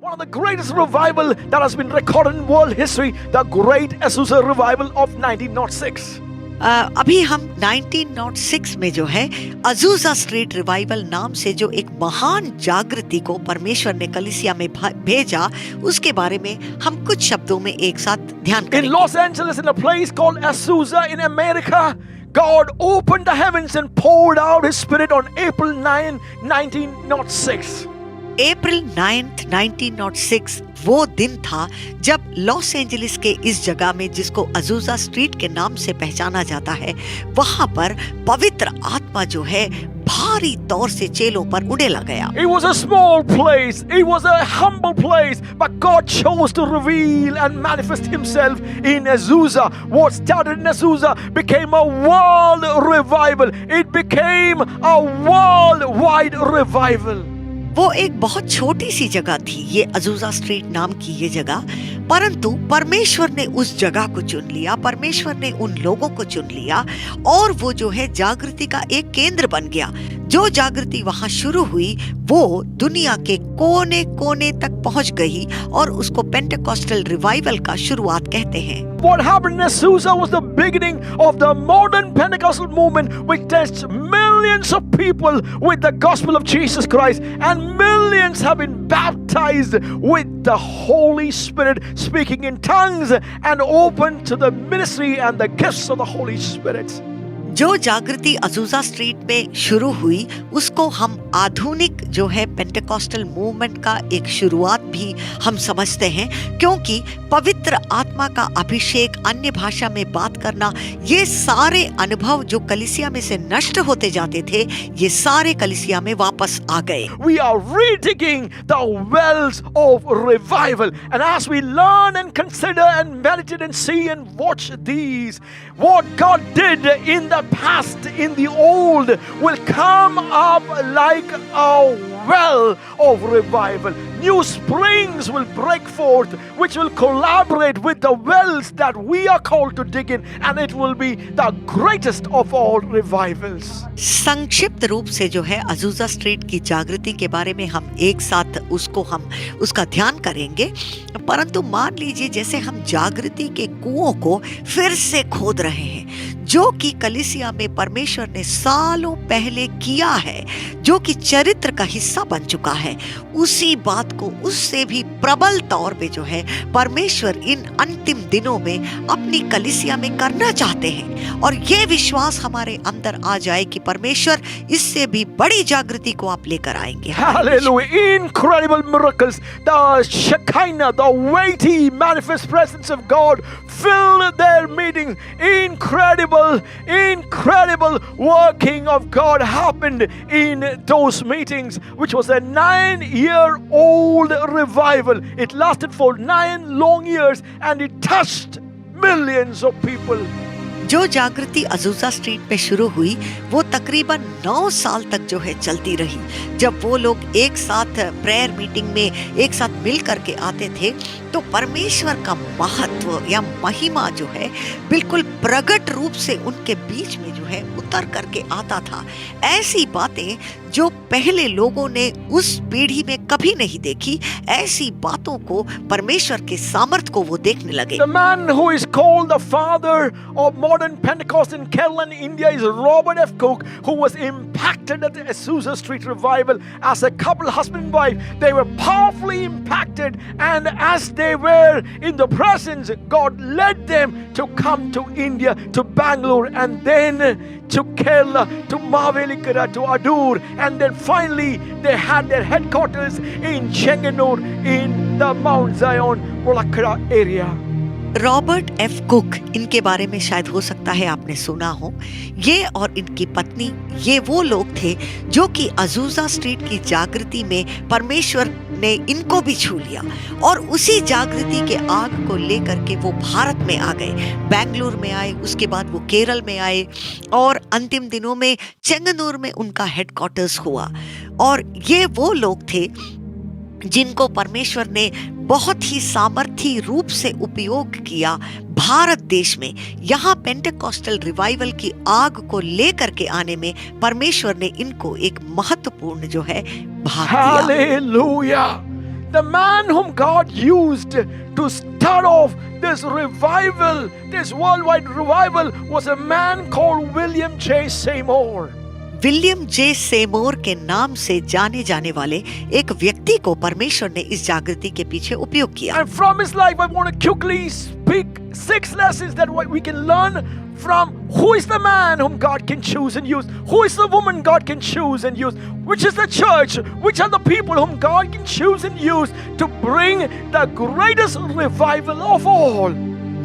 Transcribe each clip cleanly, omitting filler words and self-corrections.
One of the greatest revival that has been recorded in world history, the Great Azusa Revival of 1906. अभी हम 1906 में जो है अजूजा street revival नाम से जो एक महान जागृति को परमेश्वर ने कलीसिया में भेजा, उसके बारे में हम कुछ शब्दों में एक साथ ध्यान करेंगे। In Los Angeles, in a place called Azusa in America, God opened the heavens and poured out His Spirit on April 9, 1906. अप्रैल 9, 1906 वो दिन था जब लॉस एंजलिस के इस जगह में, जिसको अजूजा स्ट्रीट के नाम से पहचाना जाता है, वहां पर पवित्र आत्मा जो है भारी तौर से चेलों पर उड़ेला गया। It was a small place, it was a humble place, but God chose to reveal and manifest Himself in Azusa. What started in Azusa became a world revival. It became a worldwide revival. वो एक बहुत छोटी सी जगह थी, ये अजूजा street नाम की ये जगह, परंतु परमेश्वर ने उस जगह को चुन लिया, परमेश्वर ने उन लोगों को चुन लिया और वो जो है जागृति का एक केंद्र बन गया। जो जागृति वहां शुरू हुई वो दुनिया के कोने कोने तक पहुंच गई और उसको पेंटेकोस्टल रिवाइवल का शुरुआत कहते हैं। What happened in Azusa was the beginning of the modern Pentecostal movement, which touched millions of people with the gospel of Jesus Christ, and millions have been baptized with the Holy Spirit, speaking in tongues and open to the ministry and the gifts of the Holy Spirit. जो जागृति अजूजा street में शुरू हुई उसको हम आधुनिक जो है पेंटेकोस्टल मूवमेंट का एक शुरुआत भी हम समझते हैं, क्योंकि पवित्र आत्मा का अभिषेक, अन्य भाषा में बात करना, ये सारे अनुभव जो कलीसिया में से नष्ट होते जाते थे, ये सारे कलीसिया में वापस आ गए। We are redigging the wells of revival, and as we learn and consider and meditate and see and watch these, what God did in the past, in the old, will come up like a well of revival. New springs will break forth, which will collaborate with the wells that we are called to dig in, and it will be the greatest of all revivals. संक्षिप्त रूप से जो है अजूजा street की जागृति के बारे में हम एक साथ उसका ध्यान करेंगे, परंतु मान लीजिए जैसे हम जागृति के कुओं को फिर से खोद रहे हैं, जो कि कलीसिया में परमेश्वर ने सालों पहले किया है, जो कि चरित्र का हिस्सा बन चुका है, उसी बात को उससे भी प्रबल तौर पे जो है परमेश्वर इन अंतिम दिनों में अपनी कलीसिया में करना चाहते हैं। और ये विश्वास हमारे अंदर आ जाए कि परमेश्वर इससे भी बड़ी जागृति को आप लेकर आएंगे। Hallelujah! Incredible miracles, the Shekinah, the weighty manifest presence of God filled their meetings. Incredible working of God happened in those meetings, which was a 9-year-old revival. It lasted for 9 long years and it touched millions of people. जो जागृति अजूजा street पे शुरू हुई वो तकरीबन 9 साल तक जो है चलती रही। जब वो लोग एक साथ प्रेयर मीटिंग में एक साथ मिल करके आते थे तो परमेश्वर का महत्व या महिमा जो है बिल्कुल प्रकट रूप से उनके बीच में जो है उतर करके आता था। ऐसी बातें जो पहले लोगों ने उस पीढ़ी में कभी नहीं देखी, ऐसी बातों को परमेश्वर के सामर्थ्य को वो देखने लगे। The man who is called the father of modern Pentecost in Kerala, India, is Robert F. Cook, who was impacted at the Azusa Street revival as a couple, husband and wife. They were powerfully impacted, and as they were in the presence, God led them to come to India, to Bangalore, and then to Kerala, to Mavelikara, to Adur, and then finally they had their headquarters in Chenganur in the Mount Zion, Molakara area. Robert F cook, इनके बारे में शायद हो सकता है आपने सुना हो। ये और इनकी पत्नी, ये वो लोग थे जो कि अजूजा स्ट्रीट की जागृति में परमेश्वर ने इनको भी छू लिया और उसी जागृति के आग को लेकर के वो भारत में आ गए, बेंगलुरु में आए, उसके बाद वो केरल में आए और अंतिम दिनों में चेंगनूर में उनका हेडक्वार्टर्स हुआ। और ये वो लोग थे जिनको परमेश्वर ने बहुत ही सामर्थी रूप से उपयोग किया भारत देश में। यहाँ पेंटेकोस्टल रिवाइवल की आग को लेकर के आने में परमेश्वर ने इनको एक महत्वपूर्ण जो है भाग दिया। Hallelujah! The man whom God used to start off this revival, this worldwide revival, was a man called William J. Seymour. William J Seymour के नाम से जाने जाने वाले एक व्यक्ति को परमेश्वर ने इस जागृति के पीछे उपयोग किया। And from his life, I want to quickly speak 6 lessons that we can learn from who is the man whom God can choose and use, who is the woman God can choose and use, which is the church, which are the people whom God can choose and use to bring the greatest revival of all.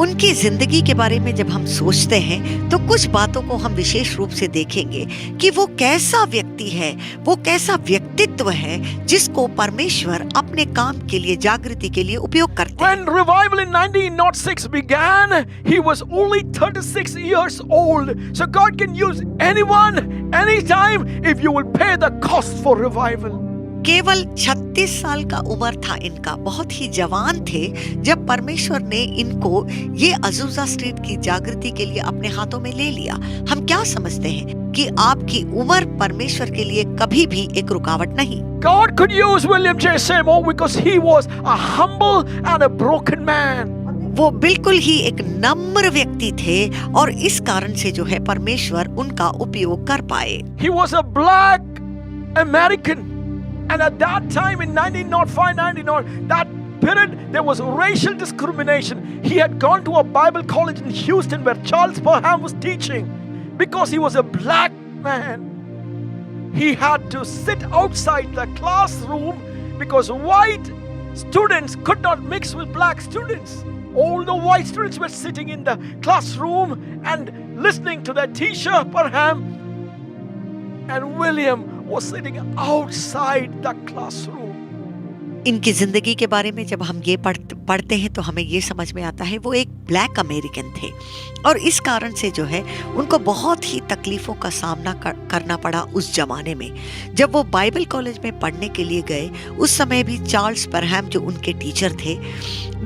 उनकी जिंदगी के बारे में जब हम सोचते हैं तो कुछ बातों को हम विशेष रूप से देखेंगे कि वो कैसा व्यक्ति है, वो कैसा व्यक्तित्व है जिसको परमेश्वर अपने काम के लिए, जागृति के लिए उपयोग करते हैं। When revival in 1906 began, he was only 36 years old. So God can use anyone, anytime, if you will pay the cost for revival. केवल 36 साल का उम्र था इनका, बहुत ही जवान थे जब परमेश्वर ने इनको ये अजूजा स्ट्रीट की जागृति के लिए अपने हाथों में ले लिया। हम क्या समझते हैं कि आपकी उम्र परमेश्वर के लिए कभी भी एक रुकावट नहीं। God could use William J. Seymour because he was a humble and a broken man. वो बिल्कुल ही एक नम्र व्यक्ति थे और इस कारण से जो है परमेश्वर उनका उपयोग कर पाए। He was a black American. And at that time in 1905-99, that period, there was racial discrimination. He had gone to a Bible college in Houston where Charles Parham was teaching. Because he was a black man, he had to sit outside the classroom because white students could not mix with black students. All the white students were sitting in the classroom and listening to their teacher, Parham, and William was sitting outside the classroom. इनकी जिंदगी के बारे में जब हम ये पढ़ते हैं तो हमें ये समझ में आता है वो एक ब्लैक अमेरिकन थे और इस कारण से जो है उनको बहुत ही तकलीफों का सामना करना पड़ा उस जमाने में। जब वो बाइबल कॉलेज में पढ़ने के लिए गए उस समय भी चार्ल्स परहैम जो उनके टीचर थे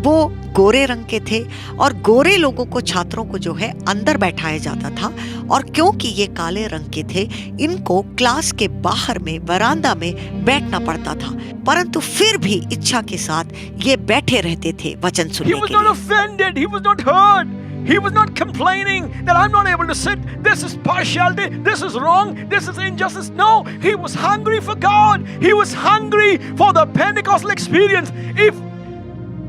वो गोरे रंग के थे और गोरे लोगों को, छात्रों को जो है अंदर बैठाया जाता था और क्योंकि ये काले रंग के थे इनको क्लास के बाहर में वरांदा में बैठना पड़ता था, परंतु फिर भी इच्छा के साथ ये बैठे रहते थे वचन सुनने के लिए। He was not offended, he was not hurt. He was not complaining that I'm not able to sit. This is partiality. This is wrong. This is injustice. No, he was hungry for God. He was hungry for the Pentecostal experience. If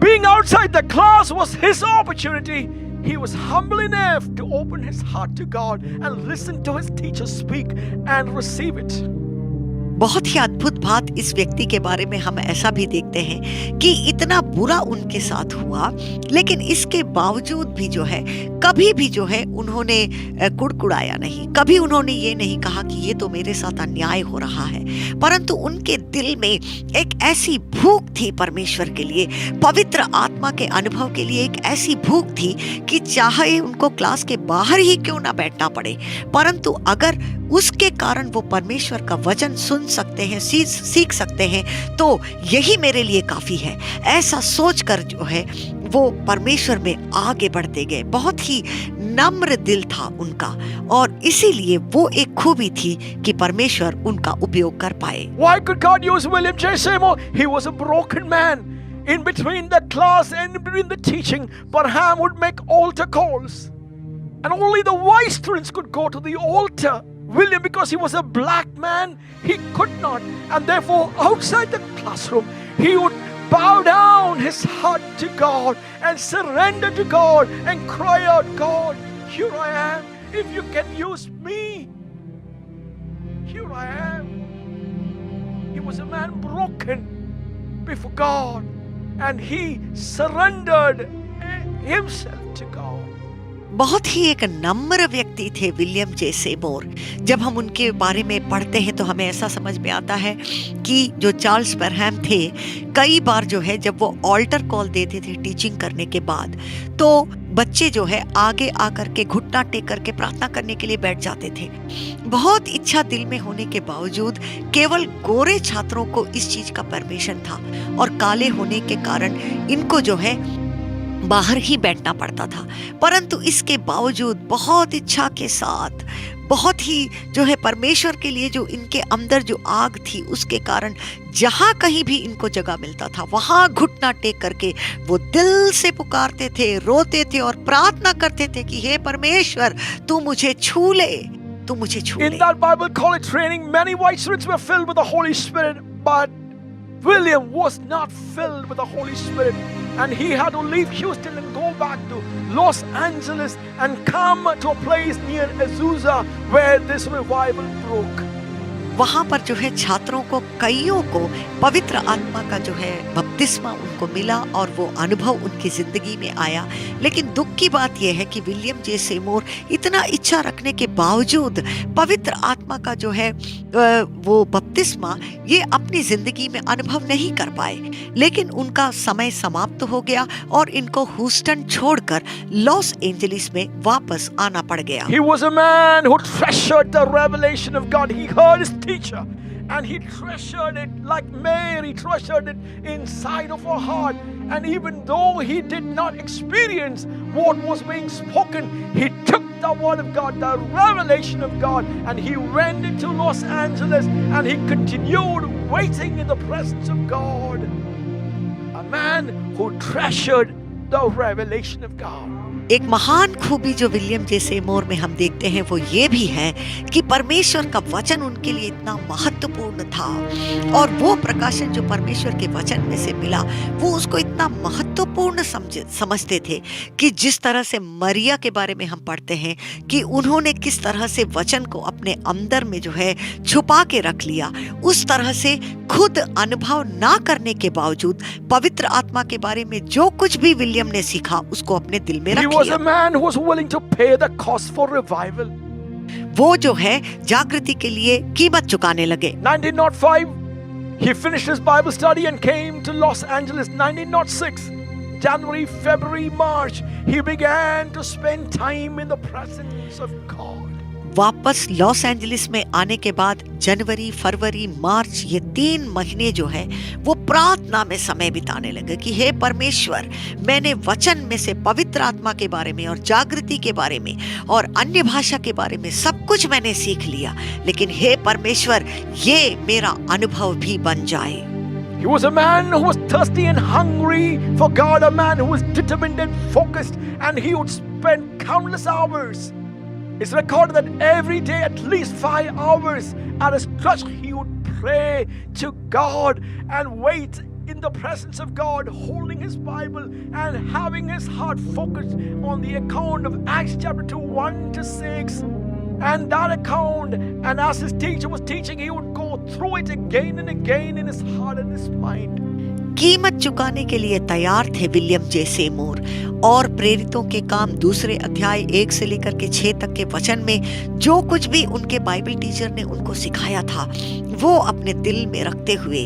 being outside the class was his opportunity, he was humble enough to open his heart to God and listen to his teacher speak and receive it. बहुत ही अद्भुत बात इस व्यक्ति के बारे में हम ऐसा भी देखते हैं कि इतना बुरा उनके साथ हुआ लेकिन इसके बावजूद भी जो है कभी भी जो है उन्होंने कुड़कुड़ाया नहीं, कभी उन्होंने ये नहीं कहा कि ये तो मेरे साथ अन्याय हो रहा है, परंतु उनके दिल में एक ऐसी भूख थी परमेश्वर के लिए, पवित्र आत्मा के अनुभव के लिए एक ऐसी भूख थी कि चाहे उनको क्लास के बाहर ही क्यों ना बैठना पड़े, परंतु अगर उसके कारण वो परमेश्वर का वचन सुन सकते हैं, सीख सकते हैं तो यही मेरे लिए काफी है। ऐसा सोचकर जो है वो परमेश्वर में आगे बढ़ते गए। बहुत ही नम्र दिल था उनका और इसीलिए वो एक खूबी थी कि परमेश्वर उनका उपयोग कर पाए। Why could God use William J. Seymour? He was a broken man. In between the class and in between the teaching, Parham would make altar calls. And only the white students could go to the altar. William, because he was a black man, he could not. And therefore, outside the classroom, he would bow down his heart to God and surrender to God and cry out, God, here I am. If you can use me, here I am. He was a man broken before God and he surrendered himself to God. बहुत ही एक नम्र व्यक्ति थे William J Seymour. जब हम उनके बारे में पढ़ते हैं तो हमें ऐसा समझ में आता है कि जो चार्ल्स परहैम थे कई बार जो है जब वो ऑल्टर कॉल देते थे टीचिंग करने के बाद तो बच्चे जो है आगे आकर के घुटना टेक करके प्रार्थना करने के लिए बैठ जाते थे। बहुत इच्छा दिल में होने के बावजूद केवल गोरे छात्रों को इस चीज का परमिशन था और काले होने के कारण इनको जो है बाहर ही बैठना पड़ता था। परंतु इसके बावजूद बहुत इच्छा के साथ, बहुत ही जो है परमेश्वर के लिए जो इनके अंदर जो आग थी, उसके कारण जहाँ कहीं भी इनको जगह मिलता था वहाँ घुटना टेक करके वो दिल से पुकारते थे, रोते थे और प्रार्थना करते थे कि हे परमेश्वर, तू मुझे छू ले, तू मुझे छू In ले। that Bible college training, many white students were filled with the Holy Spirit, but William was not filled with the Holy Spirit, and he had to leave Houston and go back to Los Angeles and come to a place near Azusa where this revival broke. वहाँ पर जो है छात्रों को, कईयों को पवित्र आत्मा का जो है बपतिस्मा उनको मिला और वो अनुभव उनकी जिंदगी में आया। लेकिन दुख की बात यह है कि विलियम जे सेमोर इतना इच्छा रखने के बावजूद पवित्र आत्मा का जो है वो बपतिस्मा ये अपनी जिंदगी में अनुभव नहीं कर पाए। लेकिन उनका समय समाप्त हो गया और इनको ह्यूस्टन छोड़कर लॉस एंजलिस में वापस आना पड़ गया। He was a man who treasured the revelation of God. He heard his teacher and he treasured it like Mary treasured it inside of her heart. And even though he did not experience what was being spoken, he took the word of God, the revelation of God, and he went into Los Angeles and he continued waiting in the presence of God. A man who treasured the revelation of God. एक महान खूबी जो William J Seymour में हम देखते हैं वो ये भी है कि परमेश्वर का वचन उनके लिए इतना महत्वपूर्ण था और वो प्रकाशन जो परमेश्वर के वचन में से मिला वो उसको इतना महत्वपूर्ण समझते थे कि जिस तरह से मरिया के बारे में हम पढ़ते हैं कि उन्होंने किस तरह से वचन को अपने अंदर में जो है छुपा के रख लिया, उस तरह से खुद अनुभव ना करने के बावजूद पवित्र आत्मा के बारे में जो कुछ भी विलियम ने सीखा उसको अपने दिल में रख लिया। He was a man who was willing to pay the cost for revival. वो जो है जागृति के लिए कीमत चुकाने लगे। 1905, he finished his Bible study and came to Los Angeles. 1906, January, February, March, he began to spend time in the presence of God. वापस लॉस एंजलिस में आने के बाद जनवरी, फरवरी, मार्च ये 3 महीने जो है वो प्रार्थना में समय बिताने लगे कि हे परमेश्वर, मैंने वचन में से पवित्र आत्मा के बारे में और जागृति के बारे में और अन्य भाषा के बारे में सब कुछ मैंने सीख लिया, लेकिन हे परमेश्वर ये मेरा अनुभव भी बन जाए। He was a man who was thirsty and hungry for God, a man who was determined and focused, and he would spend countless hours. It's recorded that every day at least 5 hours at a stretch he would pray to God and wait in the presence of God, holding his Bible and having his heart focused on the account of Acts chapter 2, 1 to 6. And that account, and as his teacher was teaching, he would go through it again and again in his heart and his mind. कीमत चुकाने के लिए तैयार थे William J Seymour और प्रेरितों के काम 2 अध्याय 1 से लेकर के 6 तक के वचन में जो कुछ भी उनके बाइबल टीचर ने उनको सिखाया था वो अपने दिल में रखते हुए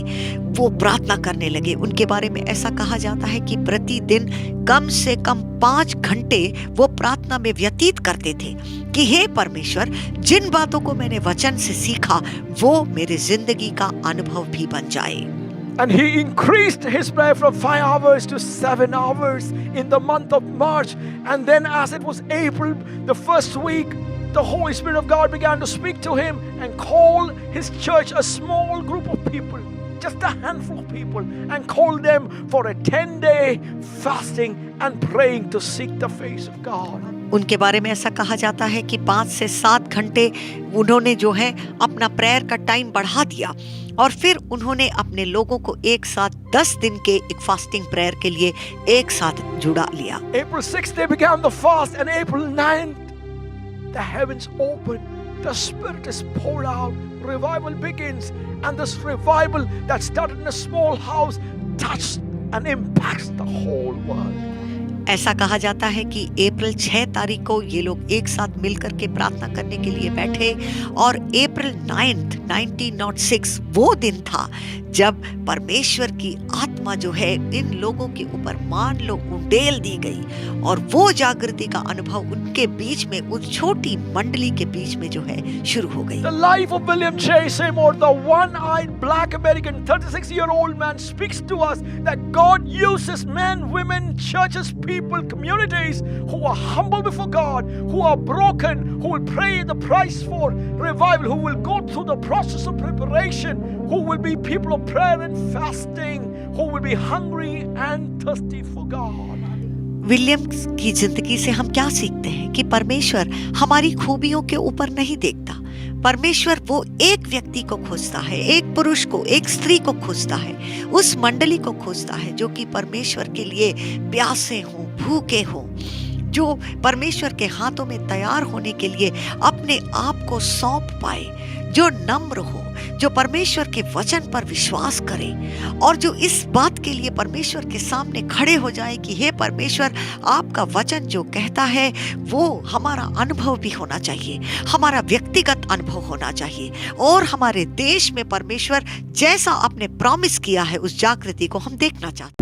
वो प्रार्थना करने लगे। उनके बारे में ऐसा कहा जाता है कि प्रतिदिन कम से कम 5 घंटे वो प्रार्थना में व्यतीत करते थे कि हे परमेश्वर, जिन बातों को मैंने वचन से सीखा वो मेरे जिंदगी का अनुभव भी बन जाए। And he increased his prayer from 5 hours to 7 hours in the month of March. And then as it was April, the first week, the Holy Spirit of God began to speak to him and call his church, a small group of people, just a handful of people, and called them for a 10-day fasting and praying to seek the face of God. उनके बारे में ऐसा कहा जाता है कि 5 से 7 घंटे उन्होंने जो है अपना प्रेयर का टाइम बढ़ा दिया और फिर उन्होंने अपने लोगों को एक साथ 10 दिन के एक फास्टिंग प्रेयर के लिए एक साथ जुड़ा लिया। April 6th they began the fast, and April 9th the heavens opened, the Spirit is poured out, revival begins, and this revival that started in a small house touched and impacts the whole world. ऐसा कहा जाता है कि अप्रैल 6 तारीख को ये लोग एक साथ मिलकर के प्रार्थना करने के लिए बैठे और अप्रैल 9, 1906 वो दिन था जब परमेश्वर की आत्मा जो है इन लोगों के ऊपर मान लो उंडेल दी गई और वो जागृति का अनुभव उनके बीच में, उस छोटी मंडली के बीच में जो है शुरू हो गई। The life of William J. Seymour, the one-eyed black American 36-year-old man, speaks to us that God uses men, women, churches, people, communities who are humble before God, who are broken, who will pay the price for revival, who will go through the process of preparation, who will be people of prayer and fasting, who will be hungry and thirsty for God. Williams की जिंदगी से हम क्या सीखते हैं कि परमेश्वर हमारी खूबियों के ऊपर नहीं देखता। परमेश्वर वो एक व्यक्ति को खोजता है, एक पुरुष को, एक स्त्री को खोजता है, उस मंडली को खोजता है जो कि परमेश्वर के लिए प्यासे हों, भूखे हों, जो परमेश्वर के हाथों में तैयार होने के लिए अपने आप को सौंप पाए, जो नम्र हो, जो परमेश्वर के वचन पर विश्वास करे और जो इस बात के लिए परमेश्वर के सामने खड़े हो जाए कि हे परमेश्वर, आपका वचन जो कहता है वो हमारा अनुभव भी होना चाहिए, हमारा व्यक्तिगत अनुभव होना चाहिए और हमारे देश में परमेश्वर जैसा आपने प्रॉमिस किया है उस जागृति को हम देखना चाहते हैं।